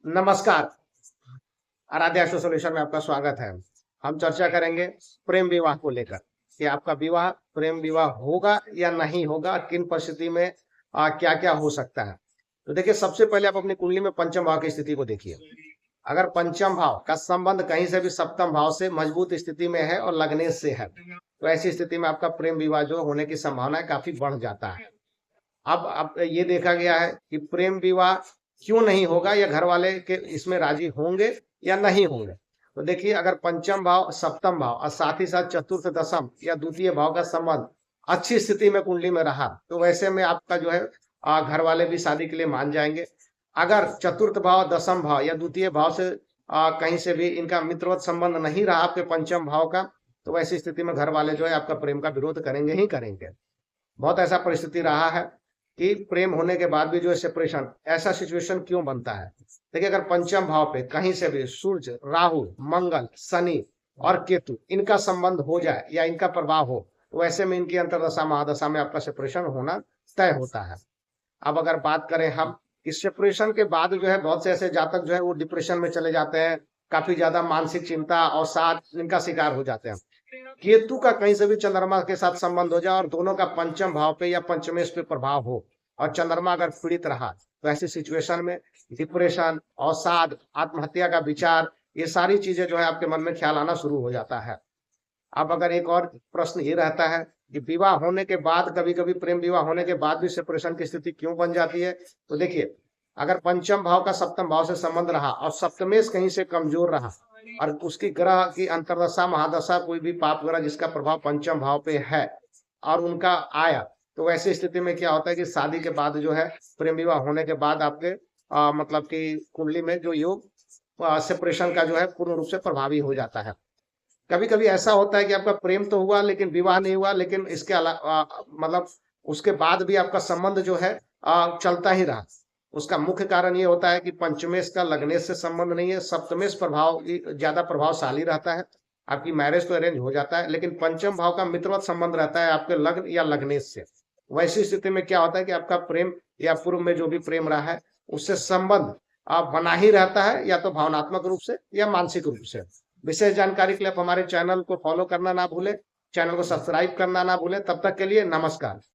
नमस्कार। Aaradhya astro solution में आपका स्वागत है। हम चर्चा करेंगे प्रेम विवाह को लेकर कि आपका विवाह प्रेम विवाह होगा या नहीं होगा, किन परिस्थिति में क्या क्या हो सकता है। तो देखिए, सबसे पहले आप अपनी कुंडली में पंचम भाव की स्थिति को देखिए। अगर पंचम भाव का संबंध कहीं से भी सप्तम भाव से मजबूत स्थिति में है और लग्नेश से है, तो ऐसी स्थिति में आपका प्रेम विवाह जो होने की संभावना काफी बढ़ जाता है। अब ये देखा गया है कि प्रेम विवाह क्यों नहीं होगा, या घर वाले के इसमें राजी होंगे या नहीं होंगे। तो देखिए, अगर पंचम भाव, सप्तम भाव और साथ ही साथ चतुर्थ, दशम या द्वितीय भाव का संबंध अच्छी स्थिति में कुंडली में रहा, तो वैसे में आपका जो है घर वाले भी शादी के लिए मान जाएंगे। अगर चतुर्थ भाव, दशम भाव या द्वितीय भाव से कहीं से भी इनका मित्रवत संबंध नहीं रहा आपके पंचम भाव का, तो वैसी स्थिति में घर वाले जो है आपका प्रेम का विरोध करेंगे ही करेंगे। बहुत ऐसा परिस्थिति रहा है कि प्रेम होने के बाद भी जो है सेपरेशन, ऐसा सिचुएशन क्यों बनता है। देखिए, अगर पंचम भाव पे कहीं से भी सूर्य, राहु, मंगल, शनि और केतु इनका संबंध हो जाए या इनका प्रभाव हो, तो ऐसे में इनकी अंतरदशा महादशा में आपका सेपरेशन होना तय होता है। अब अगर बात करें हम, इस सेपरेशन के बाद जो है बहुत से ऐसे जातक जो है वो डिप्रेशन में चले जाते हैं, काफी ज्यादा मानसिक चिंता और साथ इनका शिकार हो जाते हैं। केतु का कहीं से भी चंद्रमा के साथ संबंध हो जाए और दोनों का पंचम भाव पे या पंचमेश पे प्रभाव हो और चंद्रमा अगर पीड़ित रहा, तो ऐसी सिचुएशन में डिप्रेशन, अवसाद, आत्महत्या का विचार, ये सारी चीजें जो है आपके मन में ख्याल आना शुरू हो जाता है। अब अगर एक और प्रश्न ये रहता है कि विवाह होने के बाद, कभी कभी प्रेम विवाह होने के बाद भी सेपरेशन की स्थिति क्यों बन जाती है। तो देखिए, अगर पंचम भाव का सप्तम भाव से संबंध रहा और सप्तमेश कहीं से कमजोर रहा और उसकी ग्रह की अंतर्दशा महादशा, कोई भी पाप ग्रह जिसका प्रभाव पंचम भाव पे है और उनका आया, तो वैसी स्थिति में क्या होता है कि शादी के बाद जो है प्रेम विवाह होने के बाद आपके मतलब कि कुंडली में जो योग सेपरेशन का जो है पूर्ण रूप से प्रभावी हो जाता है। कभी कभी ऐसा होता है कि आपका प्रेम तो हुआ लेकिन विवाह नहीं हुआ, लेकिन इसके अलावा मतलब उसके बाद भी आपका संबंध जो है चलता ही रहा। उसका मुख्य कारण ये होता है कि पंचमेश का लग्नेश से संबंध नहीं है, सप्तमेश प्रभाव ज्यादा प्रभावशाली रहता है। आपकी मैरिज तो अरेंज हो जाता है, लेकिन पंचम भाव का मित्रवत संबंध रहता है आपके लग्न या लग्नेश से। वैसी स्थिति में क्या होता है कि आपका प्रेम या पूर्व में जो भी प्रेम रहा है उससे संबंध बना ही रहता है, या तो भावनात्मक रूप से या मानसिक रूप से। विशेष जानकारी के लिए आप हमारे चैनल को फॉलो करना ना भूलें, चैनल को सब्सक्राइब करना ना भूलें। तब तक के लिए नमस्कार।